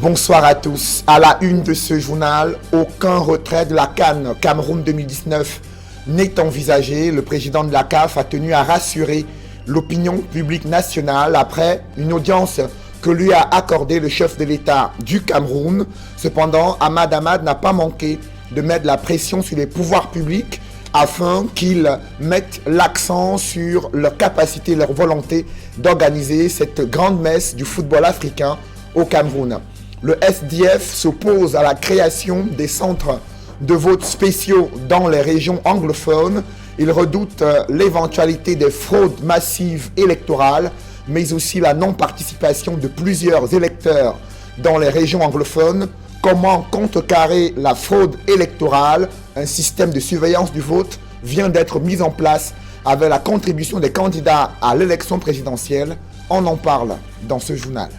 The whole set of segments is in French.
Bonsoir à tous. À la une de ce journal, aucun retrait de la CAN Cameroun 2019 n'est envisagé. Le président de la CAF a tenu à rassurer l'opinion publique nationale après une audience que lui a accordé le chef de l'État du Cameroun. Cependant, Ahmad Ahmad n'a pas manqué de mettre la pression sur les pouvoirs publics afin qu'ils mettent l'accent sur leur capacité, leur volonté d'organiser cette grande messe du football africain au Cameroun. Le SDF s'oppose à la création des centres de vote spéciaux dans les régions anglophones. Il redoute l'éventualité des fraudes massives électorales, mais aussi la non-participation de plusieurs électeurs dans les régions anglophones. Comment contrecarrer la fraude électorale? Un système de surveillance du vote vient d'être mis en place avec la contribution des candidats à l'élection présidentielle. On en parle dans ce journal.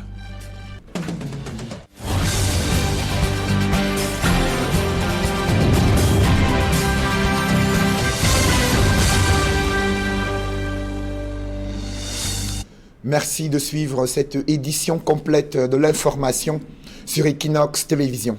Merci de suivre cette édition complète de l'information sur Equinox Télévision.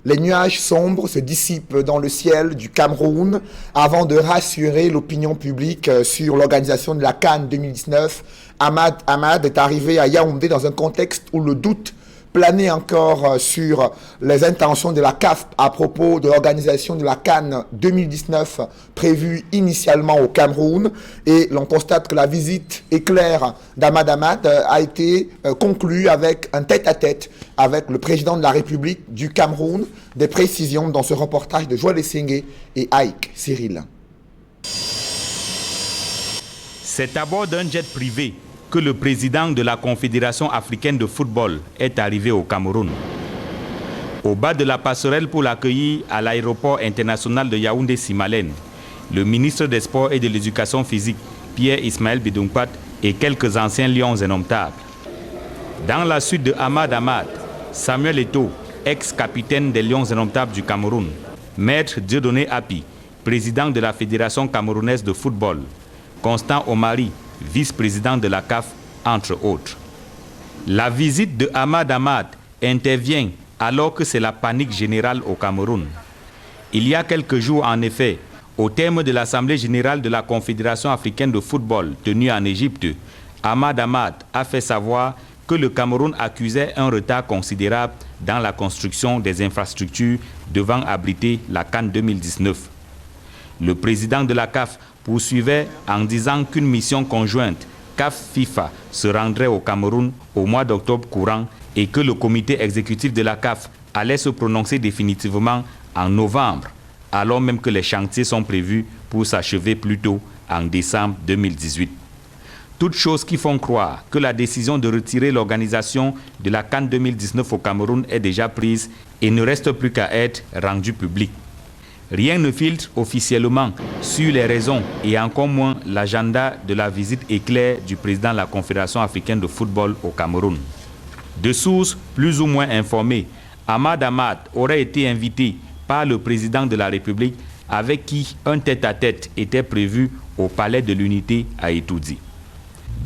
Les nuages sombres se dissipent dans le ciel du Cameroun avant de rassurer l'opinion publique sur l'organisation de la CAN 2019. Ahmad Ahmad est arrivé à Yaoundé dans un contexte où le doute planait encore sur les intentions de la CAF à propos de l'organisation de la CAN 2019 prévue initialement au Cameroun. Et l'on constate que la visite éclair d'Ahmad Ahmad a été conclue avec un tête-à-tête avec le président de la République du Cameroun. Des précisions dans ce reportage de Joël Essengue et Ike Cyril. C'est à bord d'un jet privé que le président de la Confédération africaine de football est arrivé au Cameroun. Au bas de la passerelle pour l'accueillir à l'aéroport international de Yaoundé-Simalène, le ministre des Sports et de l'Éducation physique, Pierre Ismaël Bidounkpat, et quelques anciens lions indomptables. Dans la suite de Ahmad Ahmad, Samuel Eto'o, ex-capitaine des Lions indomptables du Cameroun, Maître Dieudonné Api, président de la Fédération camerounaise de football, Constant Omari, vice-président de la CAF, entre autres. La visite de Ahmad Ahmad intervient alors que c'est la panique générale au Cameroun. Il y a quelques jours, en effet, au terme de l'Assemblée générale de la Confédération africaine de football tenue en Égypte, Ahmad Ahmad a fait savoir que le Cameroun accusait un retard considérable dans la construction des infrastructures devant abriter la CAN 2019. Le président de la CAF poursuivait en disant qu'une mission conjointe CAF-FIFA se rendrait au Cameroun au mois d'octobre courant et que le comité exécutif de la CAF allait se prononcer définitivement en novembre, alors même que les chantiers sont prévus pour s'achever plus tôt en décembre 2018. Toutes choses qui font croire que la décision de retirer l'organisation de la CAN 2019 au Cameroun est déjà prise et ne reste plus qu'à être rendue publique. Rien ne filtre officiellement sur les raisons et encore moins l'agenda de la visite éclair du président de la Confédération africaine de football au Cameroun. De sources plus ou moins informées, Ahmad Ahmad aurait été invité par le président de la République avec qui un tête-à-tête était prévu au Palais de l'Unité à Etoudi.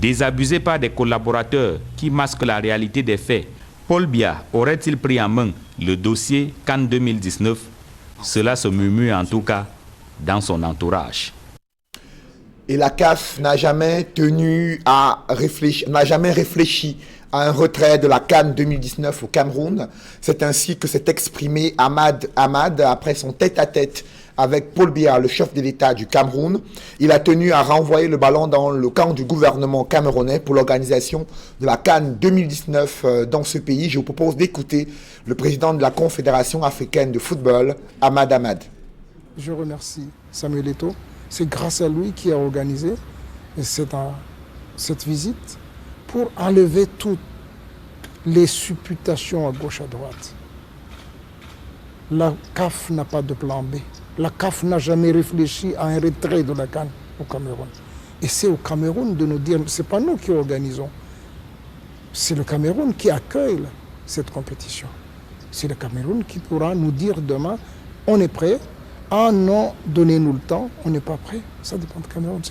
Désabusé par des collaborateurs qui masquent la réalité des faits, Paul Biya aurait-il pris en main le dossier CAN 2019? Cela se murmure en tout cas dans son entourage. Et la CAF n'a jamais réfléchi à un retrait de la CAN 2019 au Cameroun. C'est ainsi que s'est exprimé Ahmad Ahmad après son tête-à-tête avec Paul Biya, le chef de l'État du Cameroun. Il a tenu à renvoyer le ballon dans le camp du gouvernement camerounais pour l'organisation de la CAN 2019 dans ce pays. Je vous propose d'écouter le président de la Confédération africaine de football, Ahmad Ahmad. Je remercie Samuel Eto'o. C'est grâce à lui qui a organisé cette visite pour enlever toutes les supputations à gauche à droite. La CAF n'a pas de plan B. La CAF n'a jamais réfléchi à un retrait de la CAN au Cameroun. Et c'est au Cameroun de nous dire, ce n'est pas nous qui organisons, c'est le Cameroun qui accueille cette compétition. C'est le Cameroun qui pourra nous dire demain, on est prêt, ah non, donnez-nous le temps, on n'est pas prêt. Ça dépend du Cameroun.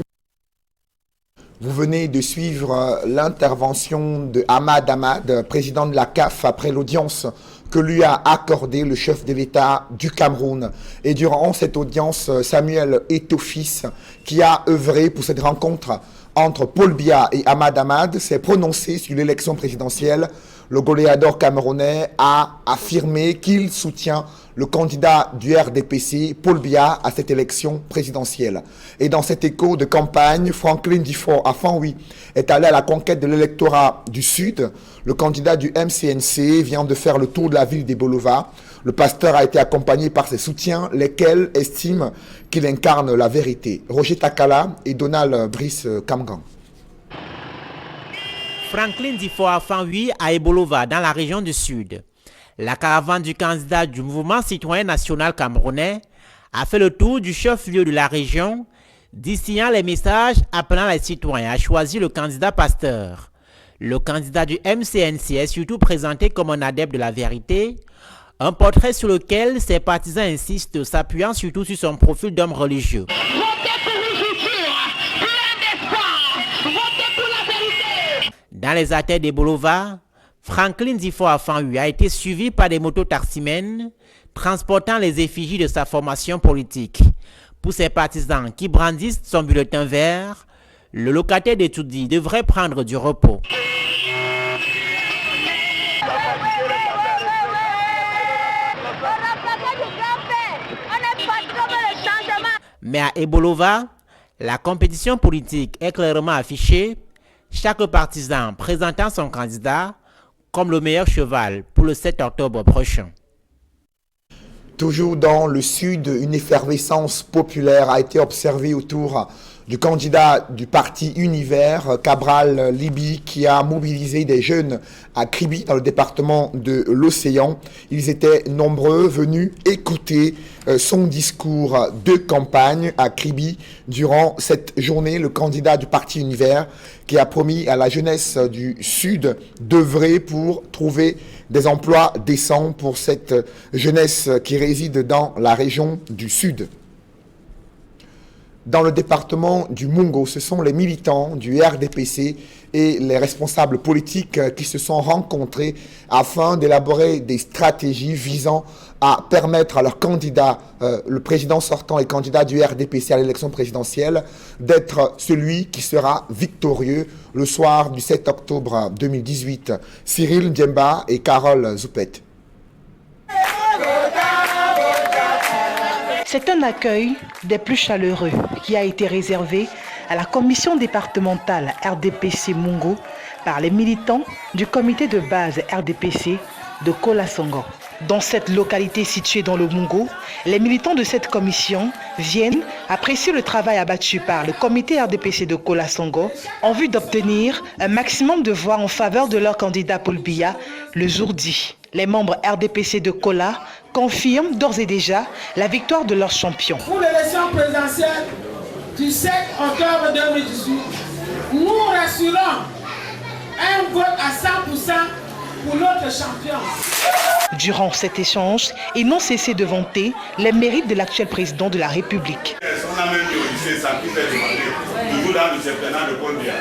Vous venez de suivre l'intervention de Ahmad Ahmad, président de la CAF, après l'audience que lui a accordé le chef de l'État du Cameroun. Et durant cette audience, Samuel Eto'o-Fils, qui a œuvré pour cette rencontre entre Paul Biya et Ahmad Ahmad, s'est prononcé sur l'élection présidentielle. Le goléador camerounais a affirmé qu'il soutient le candidat du RDPC, Paul Biya, à cette élection présidentielle. Et dans cet écho de campagne, Franklin Difo Afenwi est allé à la conquête de l'électorat du Sud. Le candidat du MCNC vient de faire le tour de la ville d'Ebolova. Le pasteur a été accompagné par ses soutiens, lesquels estiment qu'il incarne la vérité. Roger Takala et Donald Brice Kamgan. Franklin Difo Afenwi à Ebolova, dans la région du Sud. La caravane du candidat du mouvement citoyen national camerounais a fait le tour du chef-lieu de la région, distillant les messages appelant les citoyens à choisir le candidat pasteur. Le candidat du MCNC est surtout présenté comme un adepte de la vérité, un portrait sur lequel ses partisans insistent, s'appuyant surtout sur son profil d'homme religieux. Votez pour une future, plein d'espoir, votez pour la vérité. Dans les artères d'Ebolova, Franklin Difo Afenwi a été suivi par des mototaximens transportant les effigies de sa formation politique. Pour ses partisans qui brandissent son bulletin vert, le locataire d'Etoudi devrait prendre du repos. Mais à Ebolova, la compétition politique est clairement affichée, chaque partisan présentant son candidat comme le meilleur cheval pour le 7 octobre prochain. Toujours dans le sud, une effervescence populaire a été observée autour du candidat du parti Univers, Cabral Libi, qui a mobilisé des jeunes à Kribi, dans le département de l'Océan. Ils étaient nombreux venus écouter son discours de campagne à Kribi. Durant cette journée, le candidat du parti Univers, qui a promis à la jeunesse du Sud d'œuvrer pour trouver des emplois décents pour cette jeunesse qui réside dans la région du Sud. Dans le département du Mungo, ce sont les militants du RDPC et les responsables politiques qui se sont rencontrés afin d'élaborer des stratégies visant à permettre à leur candidat, le président sortant et candidat du RDPC à l'élection présidentielle, d'être celui qui sera victorieux le soir du 7 octobre 2018. Cyril Ndiemba et Carole Zoupet. C'est un accueil des plus chaleureux qui a été réservé à la commission départementale RDPC Mungo par les militants du comité de base RDPC de Kola-Songo. Dans cette localité située dans le Mungo, les militants de cette commission viennent apprécier le travail abattu par le comité RDPC de Kola-Songo en vue d'obtenir un maximum de voix en faveur de leur candidat Paul Biya le jour dit. Les membres RDPC de Kola confirment d'ores et déjà la victoire de leur champion. Pour l'élection présidentielle du 7 octobre 2018, nous rassurons un vote à 100% pour notre champion. Durant cet échange, ils n'ont cessé de vanter les mérites de l'actuel président de la République. On a même dit au lycée, ça qui fait demander, toujours dans le septennat de Paul Biya.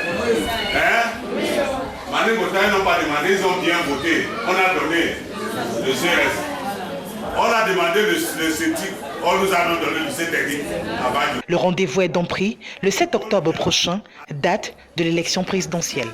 Mané Botaï n'ont pas demandé, ils ont bien voté. On a donné le CS. On a demandé le CETIC, on nous a donné le lycée technique à Badi. Le rendez-vous est donc pris le 7 octobre prochain, date de l'élection présidentielle.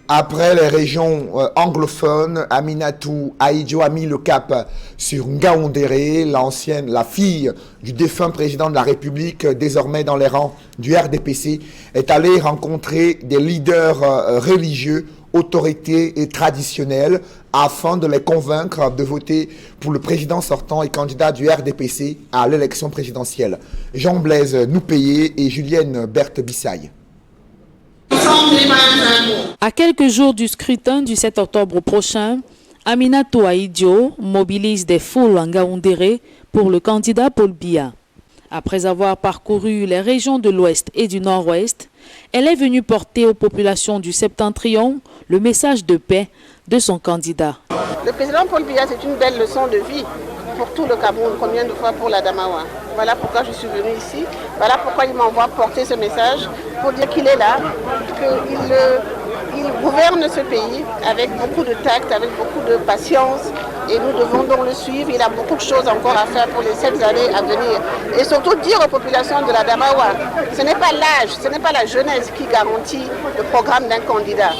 Après les régions anglophones, Aminatou Ahidjo a mis le cap sur Ngaoundéré, la fille du défunt président de la République, désormais dans les rangs du RDPC, est allée rencontrer des leaders religieux, autorités et traditionnels afin de les convaincre de voter pour le président sortant et candidat du RDPC à l'élection présidentielle. Jean-Blaise Noupayé et Julienne Berthe-Bissaille. À quelques jours du scrutin du 7 octobre prochain, Aminatou Ahidjo mobilise des foules en Ngaoundéré pour le candidat Paul Biya. Après avoir parcouru les régions de l'Ouest et du Nord-Ouest, elle est venue porter aux populations du Septentrion le message de paix de son candidat. Le président Paul Biya, c'est une belle leçon de vie pour tout le Cameroun, combien de fois pour la Damawa. Voilà pourquoi je suis venue ici. Voilà pourquoi il m'envoie porter ce message pour dire qu'il est là, qu'il gouverne ce pays avec beaucoup de tact, avec beaucoup de patience. Et nous devons donc le suivre. Il a beaucoup de choses encore à faire pour les 7 années à venir. Et surtout dire aux populations de la Damawa, ce n'est pas l'âge, ce n'est pas la jeunesse qui garantit le programme d'un candidat.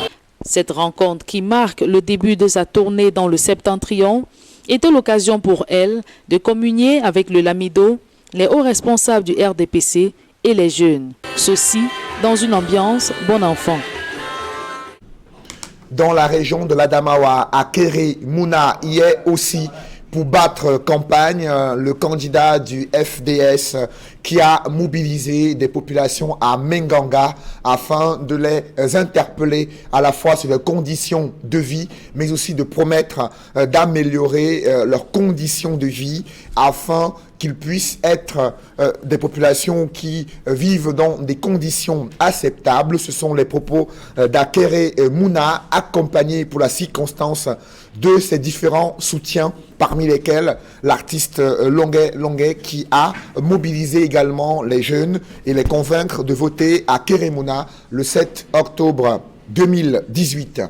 Cette rencontre qui marque le début de sa tournée dans le Septentrion était l'occasion pour elle de communier avec le Lamido, les hauts responsables du RDPC et les jeunes. Ceci dans une ambiance bon enfant. Dans la région de l'Adamawa, à Kéré Mouna, y est aussi pour battre campagne le candidat du FDS qui a mobilisé des populations à Menganga afin de les interpeller à la fois sur leurs conditions de vie, mais aussi de promettre d'améliorer leurs conditions de vie afin qu'ils puissent être des populations qui vivent dans des conditions acceptables. Ce sont les propos d'Akere Mouna, accompagnés pour la circonstance de ces différents soutiens, parmi lesquels l'artiste Longuet qui a mobilisé également les jeunes et les convaincre de voter à Keremouna le 7 octobre 2018.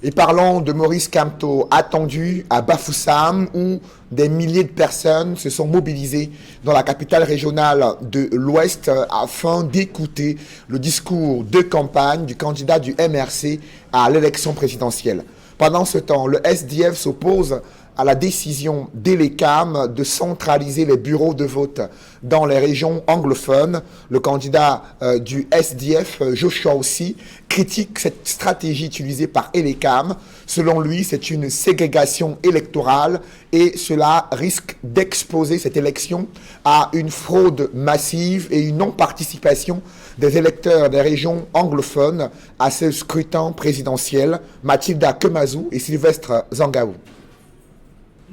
Et parlons de Maurice Kamto, attendu à Bafoussam, où des milliers de personnes se sont mobilisées dans la capitale régionale de l'Ouest afin d'écouter le discours de campagne du candidat du MRC à l'élection présidentielle. Pendant ce temps, le SDF s'oppose à la décision d'Elecam de centraliser les bureaux de vote dans les régions anglophones. Le candidat du SDF, Joshua aussi, critique cette stratégie utilisée par Elecam. Selon lui, c'est une ségrégation électorale et cela risque d'exposer cette élection à une fraude massive et une non-participation des électeurs des régions anglophones à ce scrutin présidentiel. Mathilda Kemazou et Sylvestre Zangaou.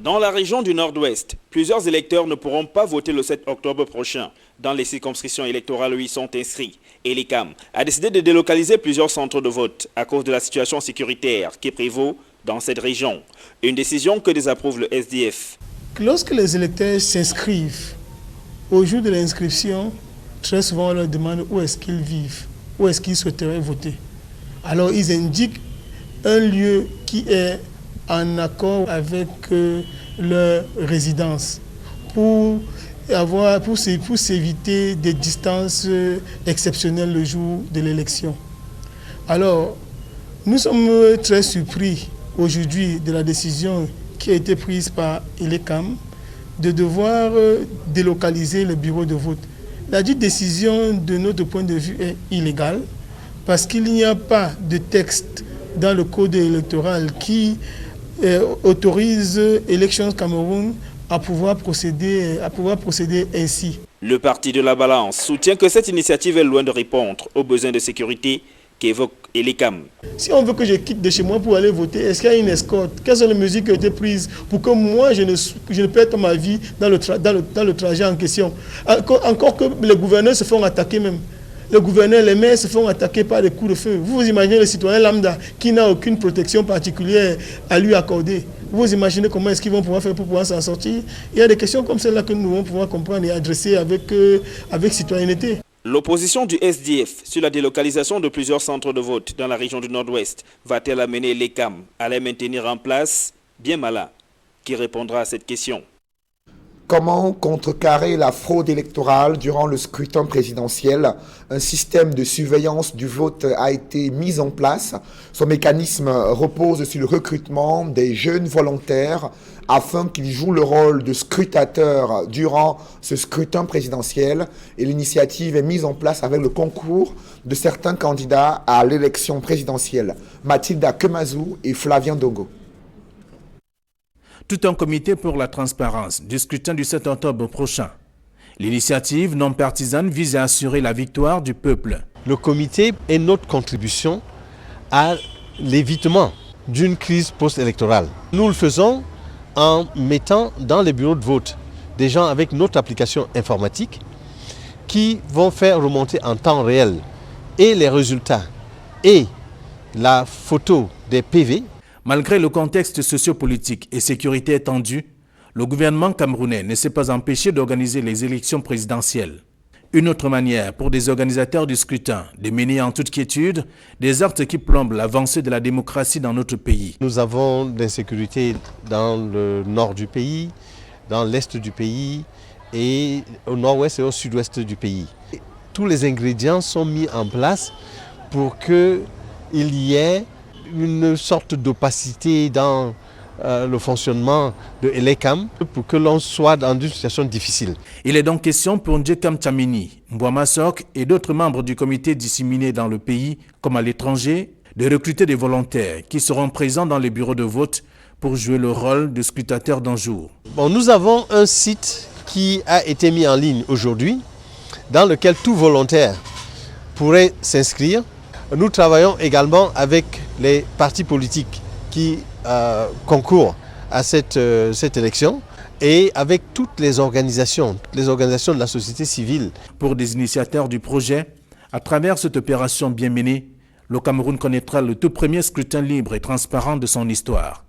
Dans la région du Nord-Ouest, plusieurs électeurs ne pourront pas voter le 7 octobre prochain dans les circonscriptions électorales où ils sont inscrits. Et l'ECAM a décidé de délocaliser plusieurs centres de vote à cause de la situation sécuritaire qui prévaut dans cette région. Une décision que désapprouve le SDF. Lorsque les électeurs s'inscrivent, au jour de l'inscription, très souvent on leur demande où est-ce qu'ils vivent, où est-ce qu'ils souhaiteraient voter. Alors ils indiquent un lieu qui est en accord avec leur résidence pour s'éviter des distances exceptionnelles le jour de l'élection. Alors, nous sommes très surpris aujourd'hui de la décision qui a été prise par Elecam de devoir délocaliser les bureaux de vote. La dite décision, de notre point de vue, est illégale parce qu'il n'y a pas de texte dans le code électoral qui autorise Elections Cameroun à pouvoir procéder ainsi. Le parti de la balance soutient que cette initiative est loin de répondre aux besoins de sécurité qu'évoque Elecam. Si on veut que je quitte de chez moi pour aller voter, est-ce qu'il y a une escorte? Quelles sont les mesures qui ont été prises pour que moi je ne perde pas ma vie dans le trajet en question? Encore que les gouverneurs se font attaquer même. Les gouverneurs, les maires se font attaquer par des coups de feu. Vous imaginez le citoyen lambda qui n'a aucune protection particulière à lui accorder. Vous imaginez comment est-ce qu'ils vont pouvoir faire pour pouvoir s'en sortir? Il y a des questions comme celle-là que nous devons pouvoir comprendre et adresser avec citoyenneté. L'opposition du SDF sur la délocalisation de plusieurs centres de vote dans la région du Nord-Ouest va-t-elle amener l'ECAM à les maintenir en place? Bien Mala qui répondra à cette question. Comment contrecarrer la fraude électorale durant le scrutin présidentiel? Un système de surveillance du vote a été mis en place. Son mécanisme repose sur le recrutement des jeunes volontaires afin qu'ils jouent le rôle de scrutateurs durant ce scrutin présidentiel. Et l'initiative est mise en place avec le concours de certains candidats à l'élection présidentielle. Mathilda Kemazou et Flavien Dogo. Tout un comité pour la transparence du scrutin du 7 octobre prochain. L'initiative non partisane vise à assurer la victoire du peuple. Le comité est notre contribution à l'évitement d'une crise post-électorale. Nous le faisons en mettant dans les bureaux de vote des gens avec notre application informatique qui vont faire remonter en temps réel et les résultats et la photo des PV. Malgré le contexte sociopolitique et sécurité étendu, le gouvernement camerounais ne s'est pas empêché d'organiser les élections présidentielles. Une autre manière pour des organisateurs du scrutin de mener en toute quiétude des actes qui plombent l'avancée de la démocratie dans notre pays. Nous avons de l'insécurité dans le nord du pays, dans l'est du pays et au nord-ouest et au sud-ouest du pays. Tous les ingrédients sont mis en place pour qu'il y ait une sorte d'opacité dans le fonctionnement de l'ECAM pour que l'on soit dans une situation difficile. Il est donc question pour Ndjekam Tchamini, Mbouama Sok et d'autres membres du comité disséminés dans le pays comme à l'étranger de recruter des volontaires qui seront présents dans les bureaux de vote pour jouer le rôle de scrutateurs d'un jour. Bon, nous avons un site qui a été mis en ligne aujourd'hui dans lequel tout volontaire pourrait s'inscrire. Nous travaillons également avec les partis politiques qui concourent à cette élection et avec toutes les organisations de la société civile. Pour des initiateurs du projet, à travers cette opération bien menée, le Cameroun connaîtra le tout premier scrutin libre et transparent de son histoire.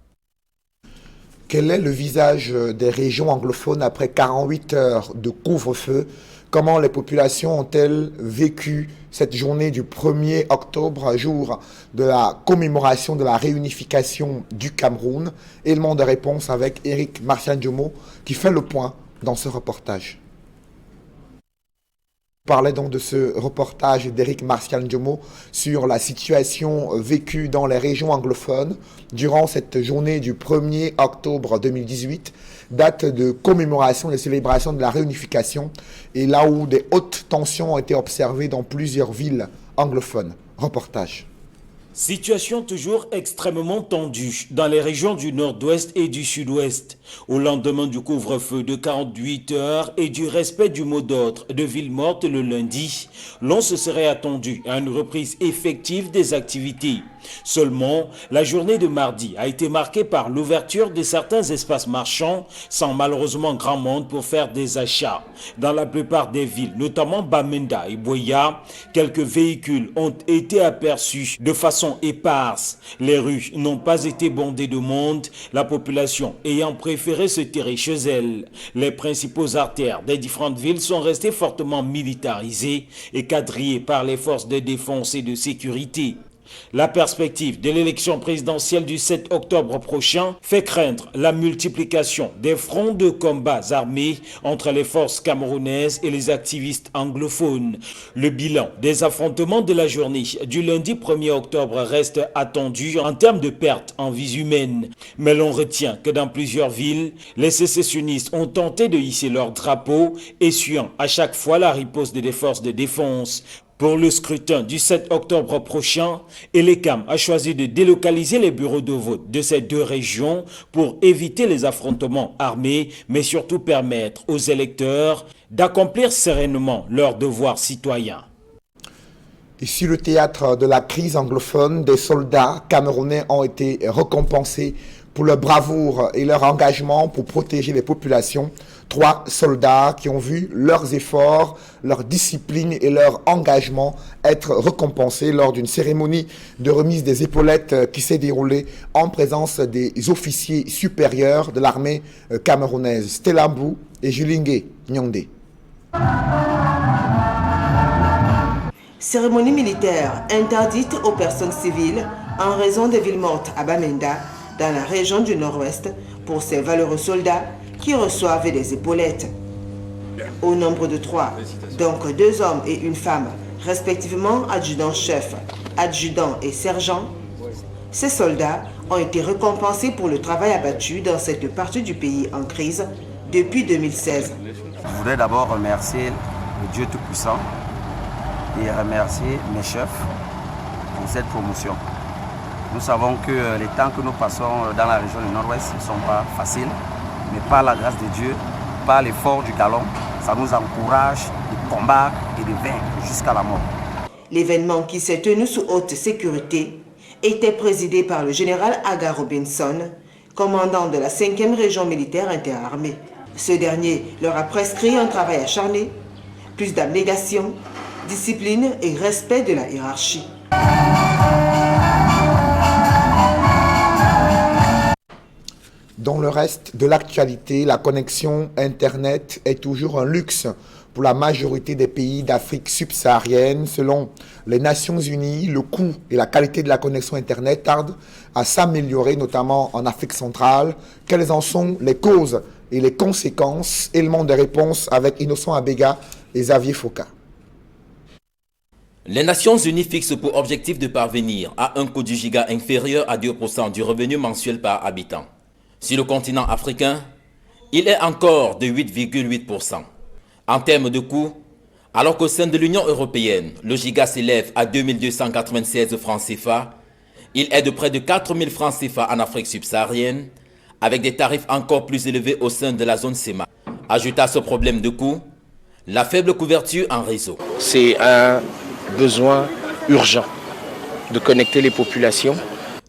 Quel est le visage des régions anglophones après 48 heures de couvre-feu? Comment les populations ont-elles vécu cette journée du 1er octobre, jour de la commémoration de la réunification du Cameroun? Élément de réponse avec Eric Martial-Ndjomo qui fait le point dans ce reportage. On parlait donc de ce reportage d'Eric Martial-Ndjomo sur la situation vécue dans les régions anglophones durant cette journée du 1er octobre 2018, date de commémoration des célébrations de la réunification et là où des hautes tensions ont été observées dans plusieurs villes anglophones. Reportage. Situation toujours extrêmement tendue dans les régions du nord-ouest et du sud-ouest. Au lendemain du couvre-feu de 48 heures et du respect du mot d'ordre de ville morte le lundi, l'on se serait attendu à une reprise effective des activités. Seulement, la journée de mardi a été marquée par l'ouverture de certains espaces marchands sans malheureusement grand monde pour faire des achats. Dans la plupart des villes, notamment Bamenda et Buea, quelques véhicules ont été aperçus de façon éparse. Les rues n'ont pas été bondées de monde, la population ayant préféré se terrer chez elle. Les principaux artères des différentes villes sont restées fortement militarisées et quadrillées par les forces de défense et de sécurité. La perspective de l'élection présidentielle du 7 octobre prochain fait craindre la multiplication des fronts de combats armés entre les forces camerounaises et les activistes anglophones. Le bilan des affrontements de la journée du lundi 1er octobre reste attendu en termes de pertes en vies humaines. Mais l'on retient que dans plusieurs villes, les sécessionnistes ont tenté de hisser leur drapeau, essuyant à chaque fois la riposte des forces de défense. Pour le scrutin du 7 octobre prochain, l'ECAM a choisi de délocaliser les bureaux de vote de ces deux régions pour éviter les affrontements armés, mais surtout permettre aux électeurs d'accomplir sereinement leurs devoirs citoyens. Ici, le théâtre de la crise anglophone, des soldats camerounais ont été récompensés pour leur bravoure et leur engagement pour protéger les populations. 3 soldats qui ont vu leurs efforts, leur discipline et leur engagement être récompensés lors d'une cérémonie de remise des épaulettes qui s'est déroulée en présence des officiers supérieurs de l'armée camerounaise, Stella Mbou et Julingue Nyongde. Cérémonie militaire interdite aux personnes civiles en raison des villes mortes à Bamenda, dans la région du nord-ouest, pour ces valeureux soldats qui reçoivent des épaulettes. Au nombre de 3, donc 2 hommes et une femme, respectivement adjudant-chef, adjudant et sergent, ces soldats ont été récompensés pour le travail abattu dans cette partie du pays en crise depuis 2016. Je voudrais d'abord remercier le Dieu Tout-Puissant et remercier mes chefs pour cette promotion. Nous savons que les temps que nous passons dans la région du Nord-Ouest ne sont pas faciles, mais par la grâce de Dieu, par l'effort du galon, ça nous encourage de combattre et de vaincre jusqu'à la mort. L'événement qui s'est tenu sous haute sécurité était présidé par le général Aga Robinson, commandant de la 5e région militaire interarmée. Ce dernier leur a prescrit un travail acharné, plus d'abnégation, discipline et respect de la hiérarchie. Dans le reste de l'actualité, la connexion Internet est toujours un luxe pour la majorité des pays d'Afrique subsaharienne. Selon les Nations Unies, le coût et la qualité de la connexion Internet tardent à s'améliorer, notamment en Afrique centrale. Quelles en sont les causes et les conséquences? Éléments de réponse avec Innocent Abega et Xavier Foka. Les Nations Unies fixent pour objectif de parvenir à un coût du giga inférieur à 2% du revenu mensuel par habitant. Sur le continent africain, il est encore de 8,8%. En termes de coût, alors qu'au sein de l'Union européenne, le giga s'élève à 2296 francs CFA, il est de près de 4000 francs CFA en Afrique subsaharienne, avec des tarifs encore plus élevés au sein de la zone CEMA. Ajoute à ce problème de coût, la faible couverture en réseau. C'est un besoin urgent de connecter les populations.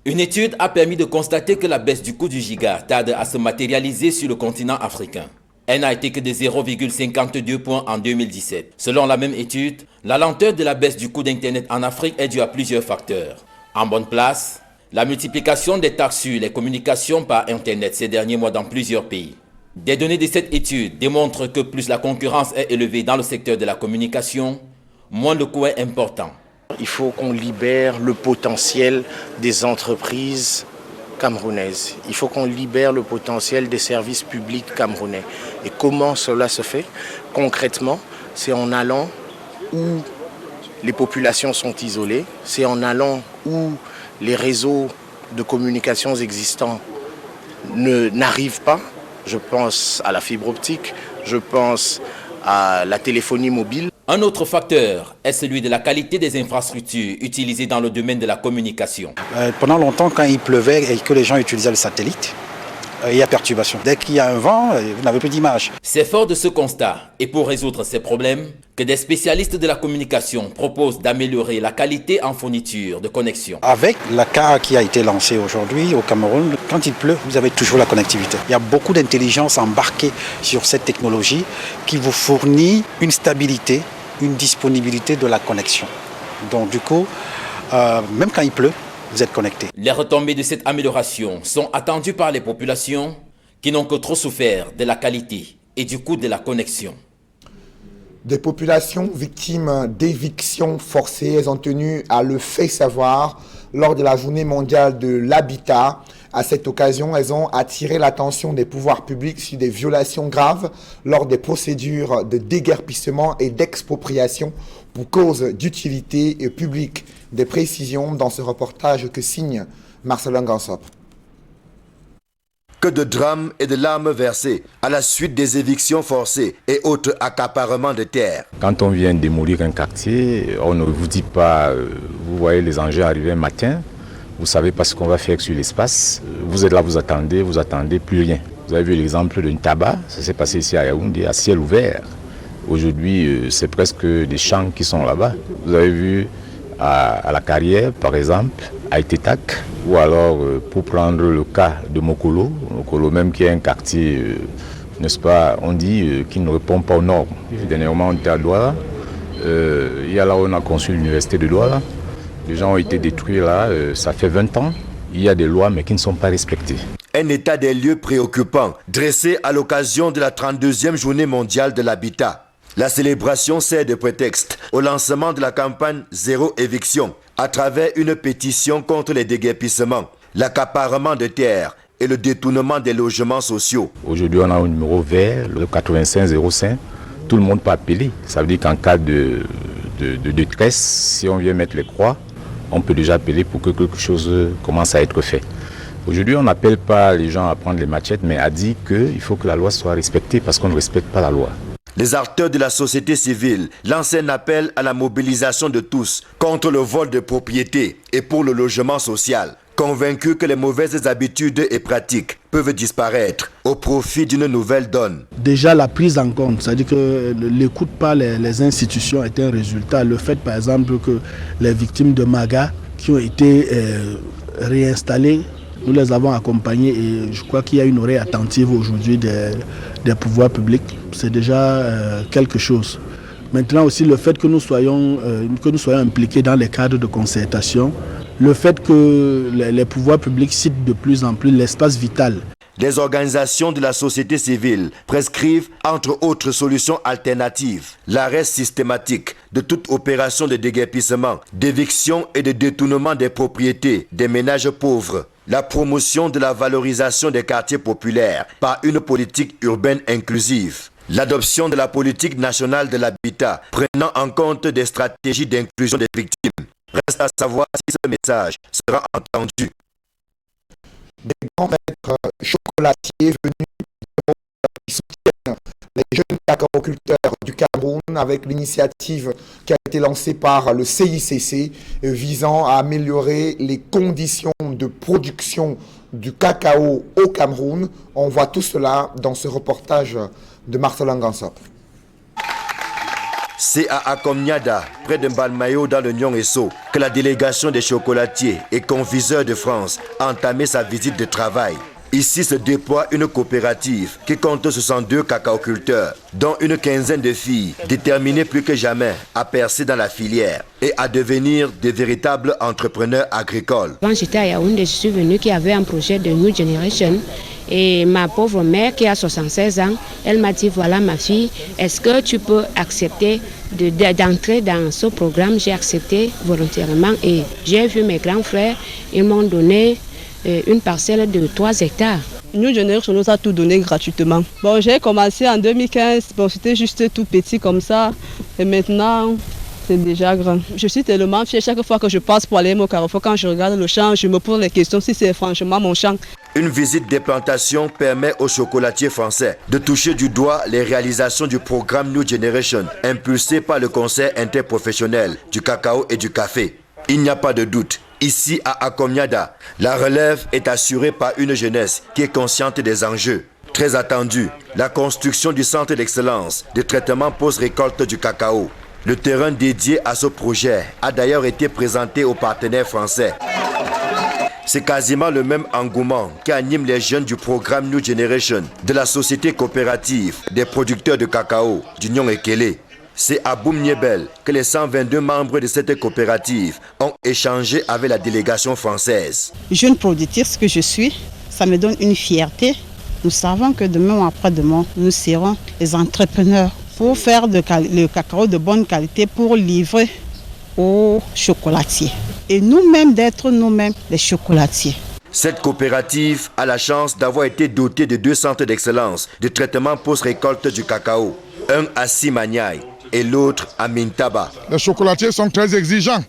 Une étude a permis de constater que la baisse du coût du giga tarde à se matérialiser sur le continent africain. Elle n'a été que de 0,52 points en 2017. Selon la même étude, la lenteur de la baisse du coût d'Internet en Afrique est due à plusieurs facteurs. En bonne place, la multiplication des taxes sur les communications par Internet ces derniers mois dans plusieurs pays. Des données de cette étude démontrent que plus la concurrence est élevée dans le secteur de la communication, moins le coût est important. Il faut qu'on libère le potentiel des entreprises camerounaises. Il faut qu'on libère le potentiel des services publics camerounais. Et comment cela se fait? Concrètement, c'est en allant où les populations sont isolées, c'est en allant où les réseaux de communications existants n'arrivent pas. Je pense à la fibre optique, je pense à la téléphonie mobile. Un autre facteur est celui de la qualité des infrastructures utilisées dans le domaine de la communication. Pendant longtemps, quand il pleuvait et que les gens utilisaient le satellite, il y a perturbation. Dès qu'il y a un vent, vous n'avez plus d'image. C'est fort de ce constat et pour résoudre ces problèmes que des spécialistes de la communication proposent d'améliorer la qualité en fourniture de connexion. Avec la CAA qui a été lancée aujourd'hui au Cameroun, quand il pleut, vous avez toujours la connectivité. Il y a beaucoup d'intelligence embarquée sur cette technologie qui vous fournit une stabilité, une disponibilité de la connexion. Donc du coup, même quand il pleut, vous êtes connecté. Les retombées de cette amélioration sont attendues par les populations qui n'ont que trop souffert de la qualité et du coût de la connexion. Des populations victimes d'évictions forcées, elles ont tenu à le faire savoir lors de la journée mondiale de l'habitat. À cette occasion, elles ont attiré l'attention des pouvoirs publics sur des violations graves lors des procédures de déguerpissement et d'expropriation pour cause d'utilité publique. Des précisions dans ce reportage que signe Marcelin Gansop. Que de drames et de larmes versées à la suite des évictions forcées et autres accaparements de terres. Quand on vient démolir un quartier, on ne vous dit pas, vous voyez les engins arriver un matin, vous savez pas ce qu'on va faire sur l'espace, vous êtes là, vous attendez, plus rien. Vous avez vu l'exemple d'une tabac, ça s'est passé ici à Yaoundé, à ciel ouvert. Aujourd'hui, c'est presque des champs qui sont là-bas. Vous avez vu à la Carrière, par exemple, à Itetak, ou alors pour prendre le cas de Mokolo même qui est un quartier, n'est-ce pas, on dit qui ne répond pas aux normes. Dernièrement, on était à Douala, il y a là où on a conçu l'université de Douala, les gens ont été détruits là, ça fait 20 ans, il y a des lois mais qui ne sont pas respectées. Un état des lieux préoccupant, dressé à l'occasion de la 32e journée mondiale de l'habitat. La célébration sert de prétexte au lancement de la campagne Zéro Éviction à travers une pétition contre les déguerpissements, l'accaparement de terres et le détournement des logements sociaux. Aujourd'hui, on a un numéro vert, le 8505. Tout le monde peut appeler. Ça veut dire qu'en cas de détresse, si on vient mettre les croix, on peut déjà appeler pour que quelque chose commence à être fait. Aujourd'hui, on n'appelle pas les gens à prendre les machettes, mais à dire qu'il faut que la loi soit respectée parce qu'on ne respecte pas la loi. Les acteurs de la société civile lancent un appel à la mobilisation de tous contre le vol de propriété et pour le logement social, convaincus que les mauvaises habitudes et pratiques peuvent disparaître au profit d'une nouvelle donne. Déjà la prise en compte, c'est-à-dire que l'écoute par les institutions est un résultat. Le fait par exemple que les victimes de Maga qui ont été réinstallées, nous les avons accompagnés et je crois qu'il y a une oreille attentive aujourd'hui des pouvoirs publics. C'est déjà quelque chose. Maintenant aussi le fait que nous soyons impliqués dans les cadres de concertation, le fait que les pouvoirs publics citent de plus en plus l'espace vital. des organisations de la société civile prescrivent, entre autres solutions alternatives, l'arrêt systématique de toute opération de déguerpissement, d'éviction et de détournement des propriétés des ménages pauvres, la promotion de la valorisation des quartiers populaires par une politique urbaine inclusive, l'adoption de la politique nationale de l'habitat prenant en compte des stratégies d'inclusion des victimes. Reste à savoir si ce message sera entendu. Des grands maîtres chocolatiers venus qui soutiennent les jeunes cacaoculteurs du Cameroun avec l'initiative qui a été lancée par le CICC visant à améliorer les conditions de production du cacao au Cameroun. On voit tout cela dans ce reportage de Marcelin Gansop. C'est à Akomniada, près de Mbalmayo dans le Nyong-Eso, que la délégation des chocolatiers et confiseurs de France a entamé sa visite de travail. Ici se déploie une coopérative qui compte 62 cacaoculteurs, dont une quinzaine de filles déterminées plus que jamais à percer dans la filière et à devenir de véritables entrepreneurs agricoles. Quand j'étais à Yaoundé, je suis venue qui avait un projet de New Generation et ma pauvre mère qui a 76 ans, elle m'a dit voilà ma fille, est-ce que tu peux accepter d'entrer dans ce programme? J'ai accepté volontairement et j'ai vu mes grands frères, ils m'ont donné une parcelle de 3 hectares. New Generation nous a tout donné gratuitement. Bon, j'ai commencé en 2015, bon, c'était juste tout petit comme ça. Et maintenant, c'est déjà grand. Je suis tellement fière chaque fois que je passe pour aller au Carrefour. Quand je regarde le champ, je me pose les questions si c'est franchement mon champ. Une visite des plantations permet aux chocolatiers français de toucher du doigt les réalisations du programme New Generation, impulsé par le Conseil interprofessionnel du cacao et du café. Il n'y a pas de doute. Ici à Akomniada, la relève est assurée par une jeunesse qui est consciente des enjeux. Très attendue, la construction du centre d'excellence de traitement post-récolte du cacao. Le terrain dédié à ce projet a d'ailleurs été présenté aux partenaires français. C'est quasiment le même engouement qui anime les jeunes du programme New Generation de la société coopérative des producteurs de cacao du Nyong-Ekele. C'est à Boum-Niebel que les 122 membres de cette coopérative ont échangé avec la délégation française. Jeune productrice que je suis, ça me donne une fierté. Nous savons que demain ou après-demain, nous serons les entrepreneurs pour faire le cacao de bonne qualité pour livrer aux chocolatiers. Et nous-mêmes d'être nous-mêmes les chocolatiers. Cette coopérative a la chance d'avoir été dotée de 2 centres d'excellence de traitement post-récolte du cacao. Un à Simaniaï et l'autre à Mintaba. Les chocolatiers sont très exigeants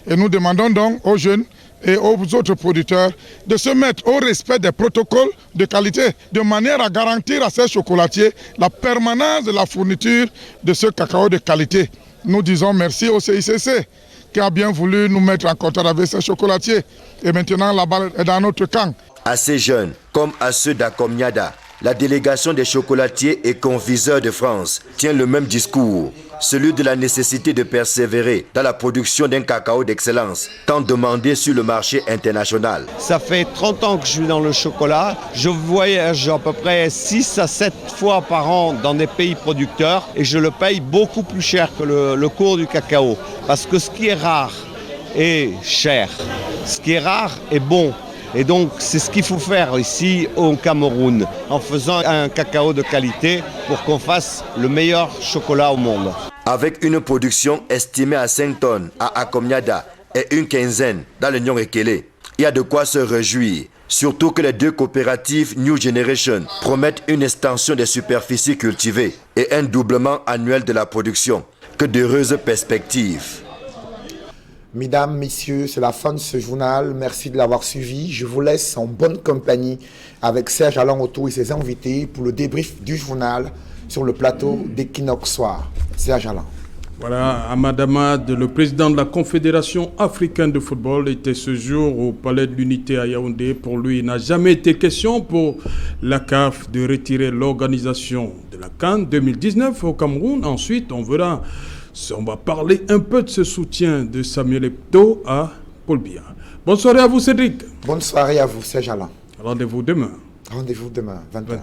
et nous demandons donc aux jeunes et aux autres producteurs de se mettre au respect des protocoles de qualité de manière à garantir à ces chocolatiers la permanence de la fourniture de ce cacao de qualité. Nous disons merci au CICC qui a bien voulu nous mettre en contact avec ces chocolatiers et maintenant la balle est dans notre camp. À ces jeunes comme à ceux d'Akomniada, la délégation des chocolatiers et confiseurs de France tient le même discours, celui de la nécessité de persévérer dans la production d'un cacao d'excellence, tant demandé sur le marché international. Ça fait 30 ans que je suis dans le chocolat. Je voyage à peu près 6 à 7 fois par an dans des pays producteurs et je le paye beaucoup plus cher que le cours du cacao. Parce que ce qui est rare est cher, ce qui est rare est bon. Et donc, c'est ce qu'il faut faire ici au Cameroun, en faisant un cacao de qualité pour qu'on fasse le meilleur chocolat au monde. Avec une production estimée à 5 tonnes à Akomniada et une quinzaine dans le Nyong-Ekele, il y a de quoi se réjouir. Surtout que les 2 coopératives New Generation promettent une extension des superficies cultivées et un doublement annuel de la production. Que d'heureuses perspectives. Mesdames, messieurs, c'est la fin de ce journal. Merci de l'avoir suivi. Je vous laisse en bonne compagnie avec Serge Alain Otto et ses invités pour le débrief du journal sur le plateau d'Equinox Soir. Serge Alain. Voilà, Ahmad Ahmad, le président de la Confédération africaine de football, était ce jour au Palais de l'Unité à Yaoundé. Pour lui, il n'a jamais été question pour la CAF de retirer l'organisation de la CAN 2019 au Cameroun. Ensuite, on va parler un peu de ce soutien de Samuel Eto'o à Paul Biya. Bonne soirée à vous, Cédric. Bonne soirée à vous, Serge Alain. Rendez-vous demain. Rendez-vous demain, 20h.